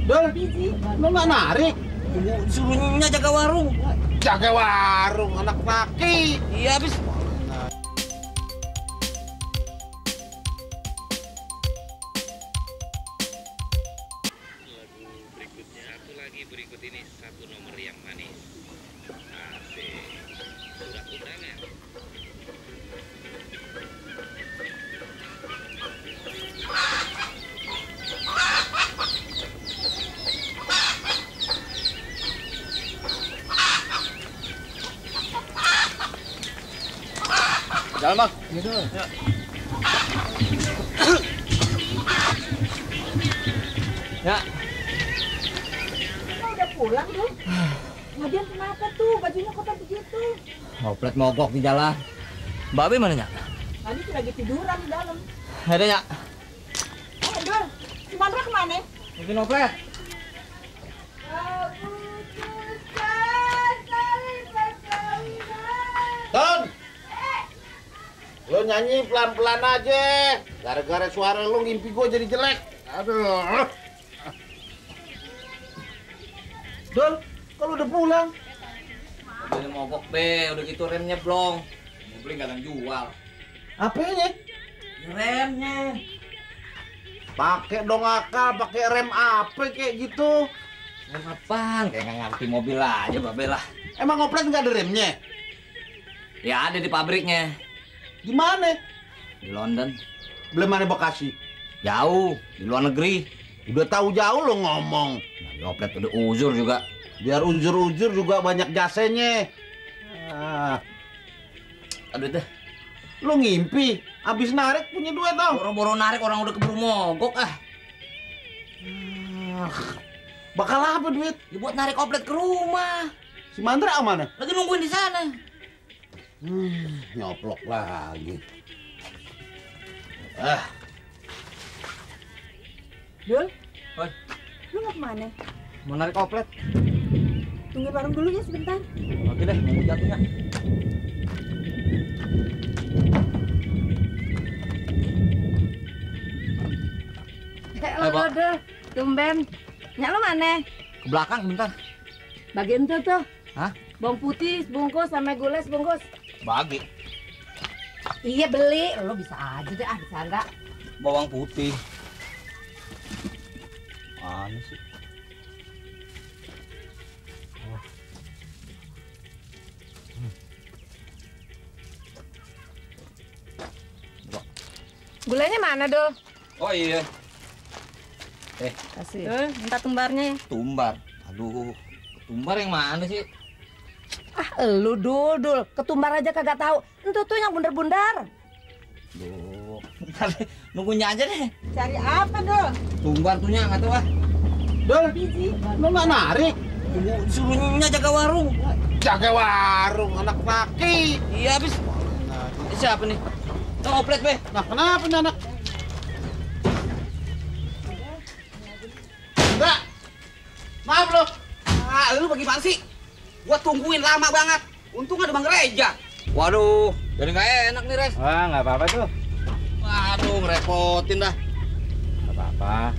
Dol, lu nggak narik? Suruhnya jaga warung. Jaga warung, anak laki. Iya, habis. Berikut ini satu nomor yang manis. Asik. Surat undangan. Jalan bang. Gitu. Ya. Ya. Udah pulang tuh. Kemudian kenapa tuh bajunya kotor begitu? Oplet mogok di jalan. Mbak Be mana, Nyak? Tadi tuh lagi tiduran di dalam. Ada, Nyak. Dul, si Mandra kemana? Mungkin oplet. Ton, lu nyanyi pelan-pelan aja. Gara-gara suara lu ngimpi gue jadi jelek. Aduh. Dol, kalau udah pulang. Mobilnya mogok, Be. Udah gitu remnya blong. Mobilnya nggak ada yang jual. Apanya? Remnya. Pakai dong akal, pakai rem apa kayak gitu. Rem apaan? Kayak nggak ngerti mobil aja, Mbak Be lah. Emang oplet nggak ada remnya? Ya ada di pabriknya. Di mana? Di London. Belum mana Bekasi. Jauh. Di luar negeri. Udah tahu jauh lo ngomong. Nah, di oplet udah uzur juga. Biar ujur-ujur juga banyak jasanya. Ah, Aduh deh. lu ngimpi, habis narik punya duit dong. Boro-boro narik orang udah keburu mogok ah. Bakal apa duit? Dibuat narik oplet ke rumah. Si Mandra mana? Lagi nungguin di sana. Nyoplok lagi. Dul, Oi, lu mau kemana? mau narik oplet. Tunggu warung dulu ya sebentar. Oke deh, mau jatuhnya. Pak. Dul, tumben. Nyak lu mana? Ke belakang bentar. Bagian tuh. Hah? Bawang putih bungkus sama gula bungkus. Bagi. Iya beli, lo bisa aja deh bercanda. Bawang putih. Mana sih? Gulanya mana, Dul? Oh iya. Kasih. Dul, minta tumbarnya. Tumbar. Aduh, tumbar yang mana sih? Ah, lu Dul, ketumbar aja kagak tahu. Itu tuh yang bundar-bundar. Duh, ntar deh, nunggunya aja deh. Cari apa, Dul? Tumbar tuhnya nggak tahu ah. Dol, lu nggak narik? Suruhnya jaga warung. Jaga warung, anak laki. Iya habis. Siapa nih? Oh, oplet be. Nah, kenapa nih anak? Enggak. Maaf lo. Ah, lu bagaimana sih? Gua tungguin lama banget. Untung ada Bang Reja. Waduh, jadi nggak enak nih, Res. Wah, nggak apa-apa tuh. Waduh, ngerepotin dah. Nggak apa-apa.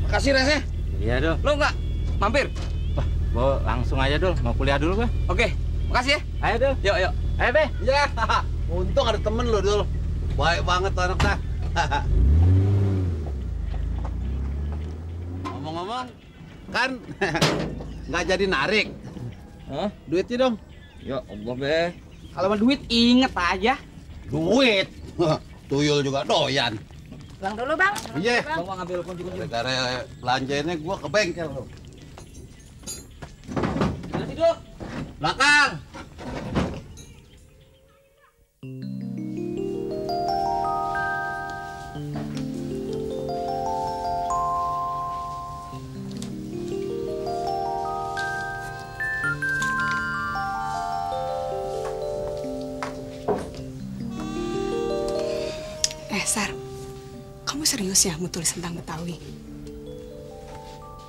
Makasih, Res ya. Iya, Dul. Lu nggak mampir? Wah, gua langsung aja, Dul. Mau kuliah dulu gua. Oke, makasih ya. Ayo, Dul. Yuk, yuk. Ayo, Be. Ya, untung ada temen lo, Dul. Baik banget tuh anak dah. Ngomong-ngomong, kan nggak jadi narik. Hah? Duitnya dong. Ya Allah, Be. Kalau mau duit inget aja. Duit. Tuyul juga doyan. Pulang dulu, Bang. Iya. Bang, ngambil kunci-kunci. Gara-gara belanjanya gua ke bengkel lo. Mana sih, Dul? Belakang. Sar, kamu serius ya mau tulis tentang Betawi?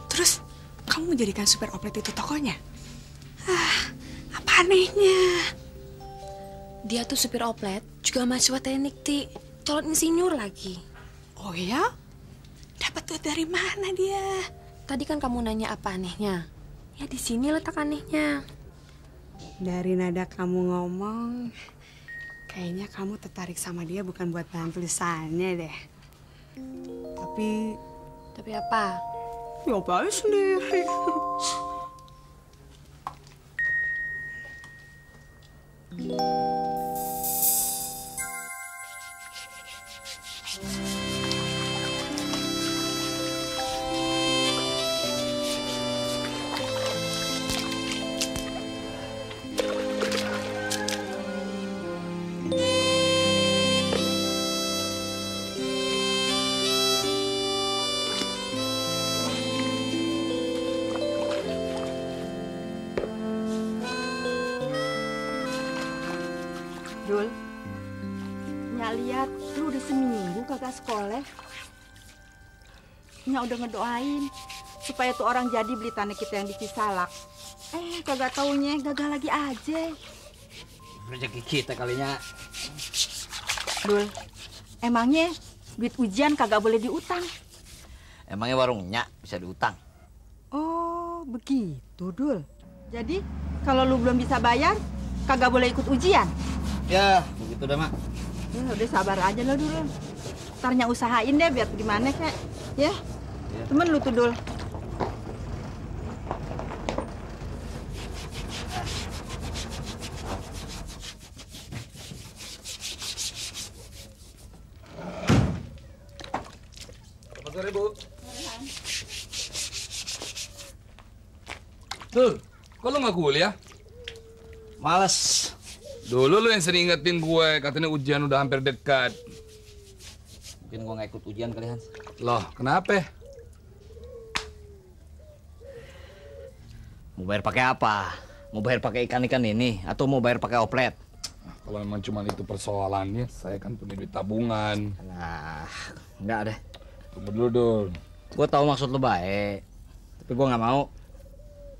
Terus, kamu menjadikan supir oplet itu tokonya? Ah, apa anehnya? Dia tuh supir oplet, juga mahasiswa teknik, Ti. Calon insinyur lagi. Oh ya? Dapat duit dari mana dia? Tadi kan kamu nanya apa anehnya. Ya di sini letak anehnya. Dari nada kamu ngomong, kayaknya kamu tertarik sama dia bukan buat bahan tulisannya deh. Tapi apa? Nyobain sendiri. Dul, Nyak lihat lu udah seminggu kagak sekolah. Nyak udah ngedoain supaya tuh orang jadi beli tanah kita yang di Cisalak. Kagak taunya gagal lagi aja. Rezeki kita kalinya. Dul, emangnya duit ujian kagak boleh diutang? Emangnya warungnya bisa diutang? Oh, begitu, Dul. Jadi kalau lu belum bisa bayar, kagak boleh ikut ujian? Ya, begitu dah, Mak. Ya, udah sabar aja lo dulu. Ntar Nyak usahain deh biar gimana kek. Ya, temen lu tuh, Dul. Sore, Bu. Dul, kok lu nggak kuliah? Males. Dulu lu yang sering ingetin gue, katanya ujian udah hampir dekat. Mungkin gua nggak ikut ujian kali, Hans. Loh, kenapa? Mau bayar pakai apa? Mau bayar pakai ikan-ikan ini atau mau bayar pakai oplet? Kalau memang cuma itu persoalannya, saya kan punya duit tabungan. Nah, enggak deh. Tunggu dulu, Dul. Gua tahu maksud lu baik, tapi gua nggak mau.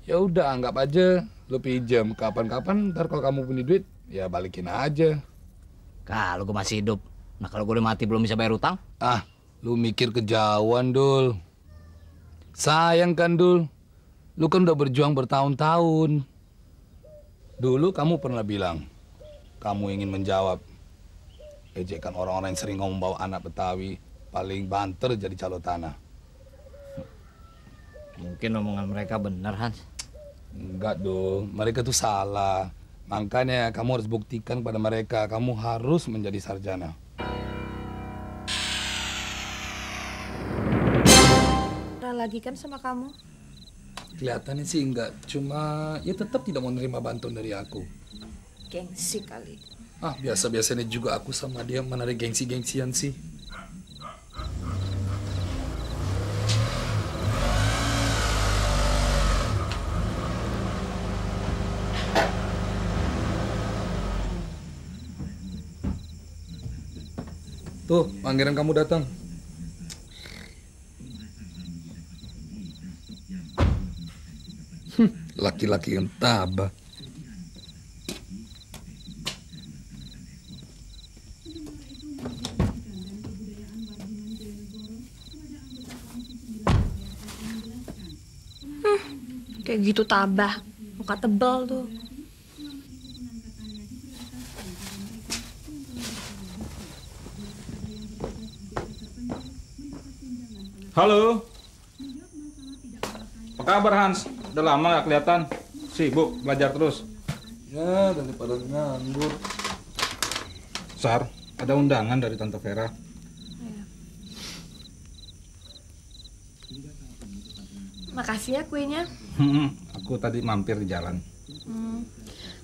Ya udah, anggap aja lu pinjam. Kapan-kapan ntar kalau kamu punya duit, ya balikin aja. Kalau gua masih hidup. Nah, kalau gua udah mati belum bisa bayar utang? Ah, lu mikir kejauhan, Dul. Sayang kan, Dul. Lu kan udah berjuang bertahun-tahun. Dulu kamu pernah bilang, kamu ingin menjawab ejekan orang-orang yang sering ngomong bawa anak Betawi paling banter jadi calo tanah. Mungkin omongan mereka benar, Hans. Enggak, Dul. Mereka tuh salah. Makanya kamu harus buktikan pada mereka, kamu harus menjadi sarjana. Lagi kan sama kamu? Kelihatannya sih enggak, cuma ya tetap tidak mau nerima bantuan dari aku. Gengsi kali. Ah, biasa-biasanya juga aku sama dia mana ada gengsi-gengsian sih. Tuh, panggilan kamu datang. Laki-laki yang tabah. Kayak gitu tabah. Muka tebal tuh. Halo. Apa kabar, Hans? Udah lama gak kelihatan. Sibuk belajar terus. Ya, daripada nganggur. Sar, ada undangan dari Tante Vera. Makasih ya kuenya. Aku tadi mampir di jalan.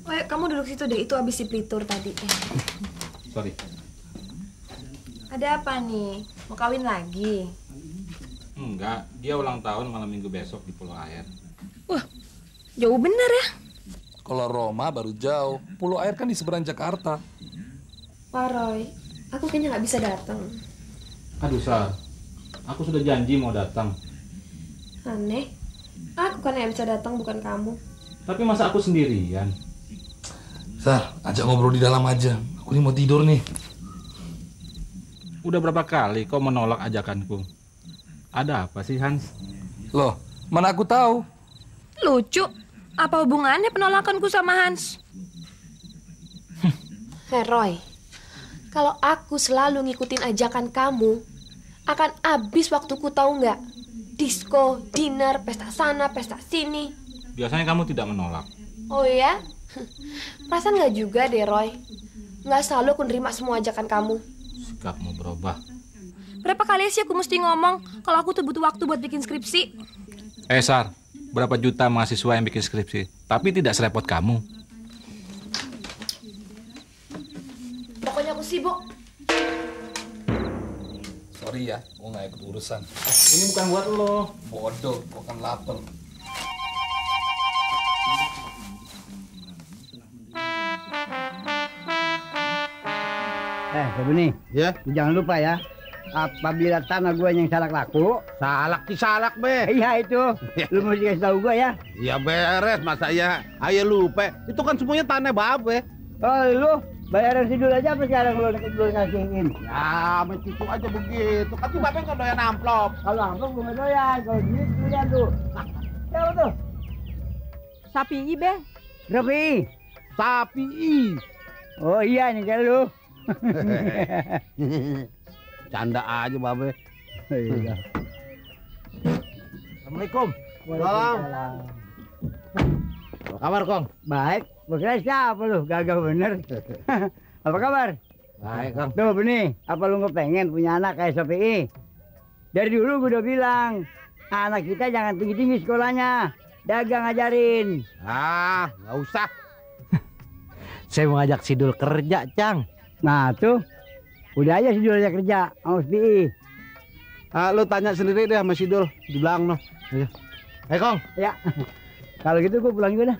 Oh, ya, kamu duduk situ deh. Itu abis di Plitur tadi. Sorry. Ada apa nih? Mau kawin lagi? Enggak, dia ulang tahun malam minggu besok di Pulau Air. Wah, jauh bener ya. Kalau Roma baru jauh. Pulau Air kan di seberang Jakarta. Pak Roy, aku kayaknya nggak bisa datang. Aduh, Sar. Aku sudah janji mau datang. Aneh. Aku kan yang bisa datang, bukan kamu. Tapi masa aku sendirian? Sar, ajak ngobrol di dalam aja. Aku ini mau tidur nih. Udah berapa kali kau menolak ajakanku? Ada apa sih, Hans? Loh, Mana aku tahu. Lucu. Apa hubungannya penolakanku sama Hans? Roy, kalau aku selalu ngikutin ajakan kamu, akan habis waktuku, tahu nggak? Disko, dinner, pesta sana, pesta sini. Biasanya kamu tidak menolak. Oh iya? Perasaan nggak juga deh, Roy. Nggak selalu aku nerima semua ajakan kamu. Sikapmu berubah. Berapa kali sih aku mesti ngomong kalau aku tuh butuh waktu buat bikin skripsi? Sar, berapa juta mahasiswa yang bikin skripsi, tapi tidak serepot kamu. Pokoknya aku sibuk. Sorry ya, gue nggak ikut urusan. Ini bukan buat lo. Bodoh, gue kan lapar. Begini. Ya. Jangan lupa ya. Apabila tanah gue yang salak laku. Salak salak be. Iya itu. Lu mesti kasih tahu gue ya. Ya beres, masa ya ayo lupa. Itu kan semuanya tanah babe. Oh lu bayaran sidul aja apa sekarang lu ngasihin? Ya begitu aja begitu. Kan tuh babe nggak doyan amplop. Kalau amplop gue nggak doyan. Kalau duit doyan tuh. Siapa tuh? Sapi be. Rapi. Sapi. Oh iya nih kan lu. Canda aja babe. Iya. Assalamualaikum. Waalaikumsalam. Apa kabar Kong? Baik. Berkira siapa lu? Gagal bener. Apa kabar? Baik Kong. Tuh Beni, apa lu nggak pengen punya anak kayak Sopi? Dari dulu gue udah bilang, anak kita jangan tinggi-tinggi sekolahnya, dagang ajarin. Ah, nggak usah. Saya mau ngajak Sidul kerja, Cang. Nah tuh, udah aja Sidul aja kerja sama SPI. Lu tanya sendiri deh sama Sidul di belakang noh. Ayo Kong. Ya. Kalau gitu gue pulang juga dah.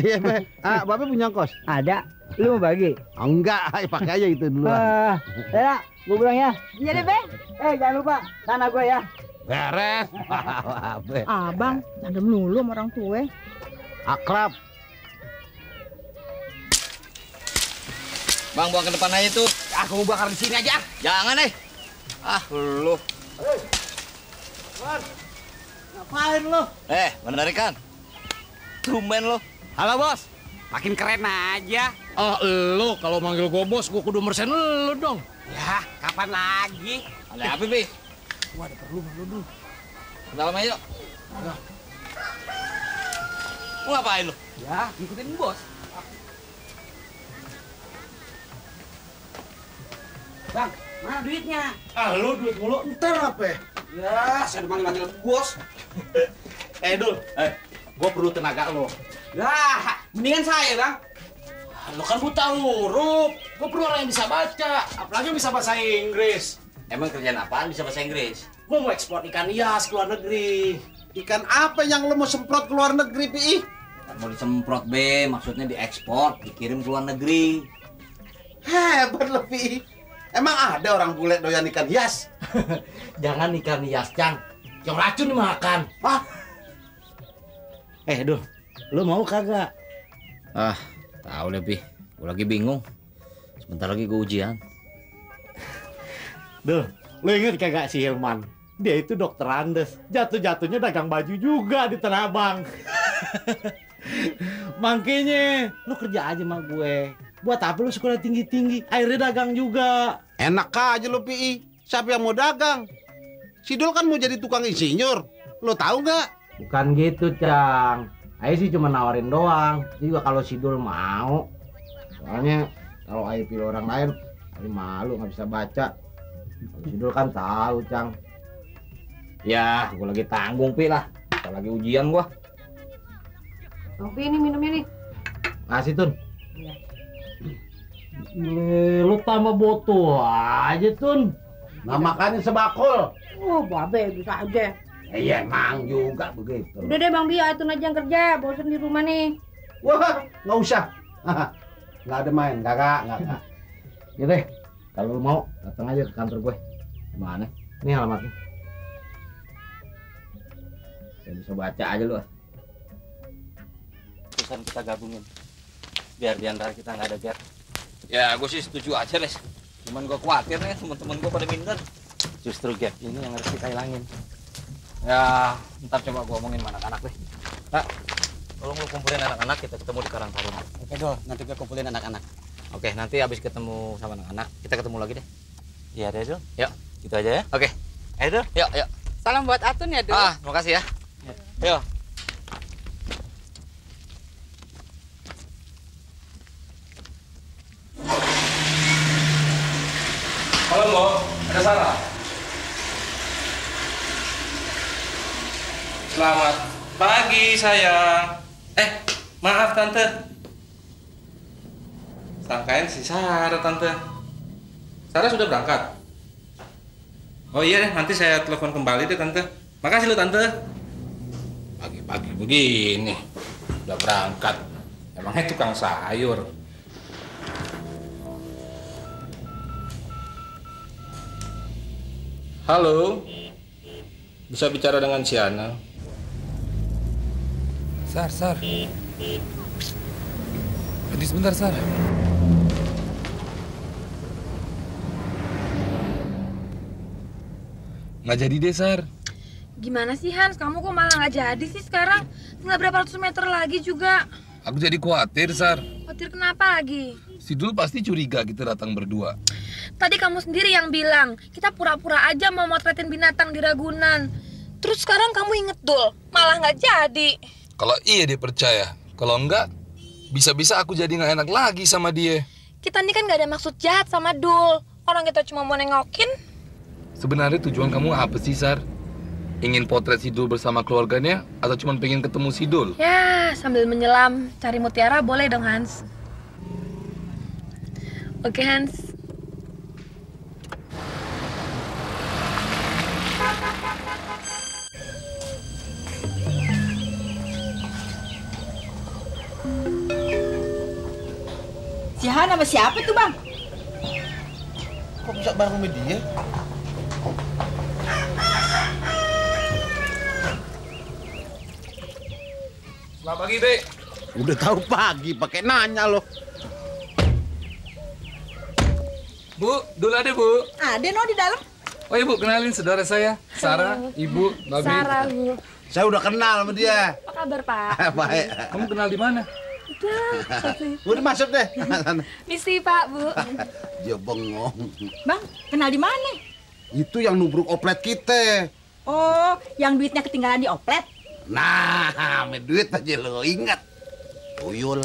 Iya be. Babe punya kos? Ada. Lu mau bagi? Enggak, pakai aja itu dulu. Ya, gue pulang ya. Iya deh be. Jangan lupa tanah gue ya. Beres. Abang, ada melulu sama orang tua. Akrab. Bang, buang ke depan aja tuh. Aku mau bakar di sini aja. Jangan lu. Ngapain lu? Menarikan. Tumben lu. Halo, Bos. Makin keren aja. Lo kalau manggil gue bos, gue kudu mersen lo dong. Ya, kapan lagi? Ada apa, Bi? Wah, ada perlu sama lo dulu. Ke dalam aja, yuk. Mau ngapain lu? Ya, ngikutin bos. Bang, mana duitnya? Lu duit mulu entar apa? Ya, saya manggil bos. Dul, gue perlu tenaga lo. Lah, mendingan saya, Bang. Lo kan buta huruf. Gue perlu orang yang bisa baca. Apalagi yang bisa bahasa Inggris. Emang kerjaan apaan bisa bahasa Inggris? Gue mau ekspor ikan hias ke luar negeri. Ikan apa yang lo mau semprot ke luar negeri, Pi? Mau disemprot, Be. Maksudnya diekspor, dikirim ke luar negeri. Hebat lo, Pi. Emang ada orang bule doyan ikan hias? Jangan ikan hias, Cang. Yang racun dimakan. Dul, lo mau kagak? Tahu deh, Pi. Gue lagi bingung. Sebentar lagi gue ujian. Dul, lo inget kagak si Hilman? Dia itu dokter Andes. Jatuh-jatuhnya dagang baju juga di Tanah Abang. Makanya, lo kerja aja sama gue. Buat apa lu sekolah tinggi-tinggi? Akhirnya dagang juga. Enak aja lo, Pi. Siapa yang mau dagang? Sidul kan mau jadi tukang insinyur. Lo tahu nggak? Bukan gitu, Cang. Ayo sih cuma nawarin doang. Juga kalau Sidul mau. Soalnya kalau Ayo pilih orang lain, Ayo malu nggak bisa baca. Kalau Sidul kan tahu, Cang. Ya, gue lagi tanggung, Pi lah. Kita lagi ujian gua. Kopi ini minumnya nih. Kasih, Tun. Lu tambah botol aja, Tun. Nah makanya sebakul. Oh, babe bisa aja. Iya emang juga begitu. Udah deh Bang Bia, itu aja yang kerja. Bosan di rumah nih. Wah, nggak usah. Nggak ada main, kakak, nggak. Ya deh, kalau lu mau datang aja ke kantor gue. Mana? Ini alamatnya. Ya bisa baca aja lu. Perusahaan kita gabungin. Biar di antara kita nggak ada gap. Ya, gue sih setuju aja, Les. Cuman gue khawatir nih teman-teman gue pada minder. Justru gap ini yang harus kita hilangin. Ya, ntar coba gua omongin sama anak-anak deh. Nah, tolong lu kumpulin anak-anak, kita ketemu di Karang Taruna. Oke Dul, nanti gue kumpulin anak-anak. Oke, nanti habis ketemu sama anak-anak, kita ketemu lagi deh. Iya deh Dul. Yuk, Gitu aja ya. oke. Ayo Dul. Yuk, yuk. Salam buat Atun ya, Dul. Ah, makasih ya. Yuk. Halo, Mo. Ada Sarah. Selamat pagi, sayang. Maaf, Tante. Sangkain si Sarah, Tante. Sarah sudah berangkat? Oh iya, nanti saya telepon kembali deh, Tante. Makasih lo, Tante. Pagi-pagi begini, udah berangkat. Emangnya tukang sayur. Halo, bisa bicara dengan Siana? Sar. Tadi sebentar, Sar. Nggak jadi deh, Sar. Gimana sih Hans, kamu kok malah nggak jadi sih sekarang? Tinggal berapa ratus meter lagi juga. Aku jadi khawatir, Sar. Khawatir kenapa lagi? Si Dul pasti curiga kita datang berdua. Tadi kamu sendiri yang bilang, kita pura-pura aja mau motretin binatang di Ragunan. Terus sekarang kamu inget Dul, malah nggak jadi. Kalau iya dia percaya, kalau enggak, bisa-bisa aku jadi nggak enak lagi sama dia. Kita ini kan nggak ada maksud jahat sama Dul. Orang kita cuma mau nengokin. Sebenarnya tujuan kamu apa sih, Sar? Ingin potret si Dul bersama keluarganya atau cuma pengen ketemu si Dul? Ya, sambil menyelam, cari mutiara boleh dong Hans. Oke Hans. Si Han sama siapa tuh, Bang? Kok bisa bareng sama dia? Selamat pagi, Dek. Udah tahu pagi, pakai nanya loh. Bu, Dul ada, Bu. Ada no di dalam. Oh, Ibu, kenalin saudara saya, Sarah, Ibu, Babi. Sarah, Bu. Saya udah kenal sama dia. Apa kabar, Pak? Baik. Kamu kenal di mana? Udah. Udah masuk deh. Misi, Pak, Bu. Dia bengong. Bang, kenal di mana? Itu yang nubruk oplet kita. Oh, yang duitnya ketinggalan di oplet. Nah, sama duit aja lo ingat. Tuyul.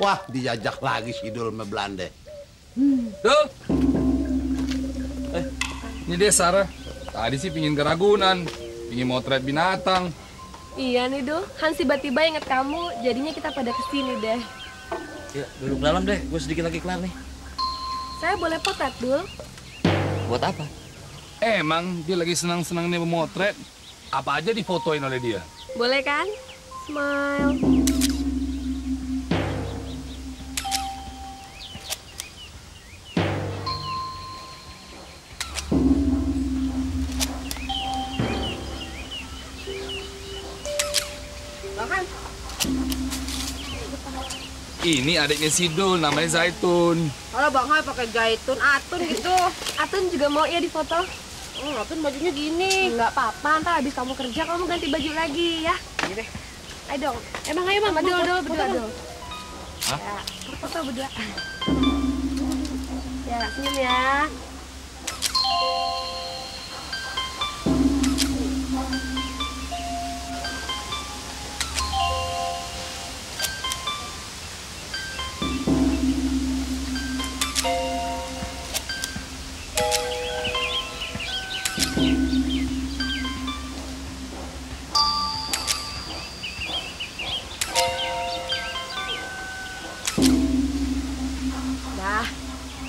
Wah, dijajak lagi si Dul sama Belanda. Dul. Ini dia Sarah. Tadi sih pingin ke Ragunan, pingin motret binatang. Iya nih, Dul. Hans tiba-tiba inget kamu, jadinya kita pada kesini deh. Ya, duduk dalam deh. Gue sedikit lagi kelar nih. Saya boleh potret, Dul? Buat apa? Emang dia lagi senang-senangnya memotret. Apa aja difotoin oleh dia. Boleh kan? Smile. Ini adiknya si Dul, namanya Zaitun. Kalau Bang Hai pakai zaitun, Atun gitu. Atun juga mau ya difoto? Atun bajunya gini. Nggak apa-apa, ntar habis kamu kerja kamu ganti baju lagi ya. Iya deh. Ayo dong. Ayo Bang, berdua, Dul. Hah? Ya, foto berdua. Ya, senyum ya.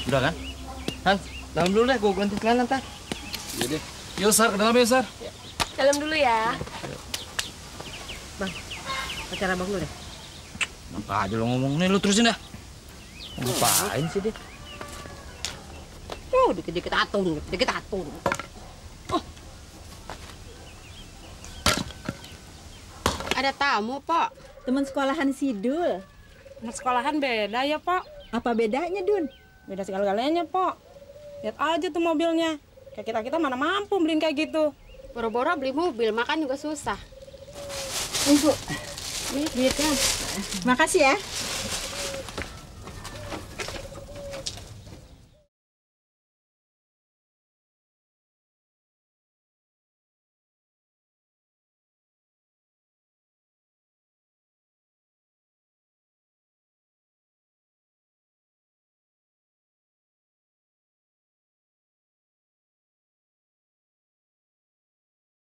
Udah kan? Hans, dalam dulu deh, gue ganti celana ntar. Iya deh. Yuk, Sar, ke dalam ya, Sar. Dalam dulu ya. Bang, pacar abang dulu deh. Apa aja lo ngomong nih, lu terusin dah. Ngapain sih dia? Oh, dikit-dikit Atun, dikit Atun. Oh. Ada tamu, Pak. Teman sekolahan Sidul. Anak sekolahan beda ya, Pak. Apa bedanya, Dun? Beda segala-galanya, Pak. Lihat aja tuh mobilnya. Kayak kita mana mampu beliin kayak gitu. Boro-boro beli mobil, makan juga susah. Ibu, ini duitnya. Makasih ya.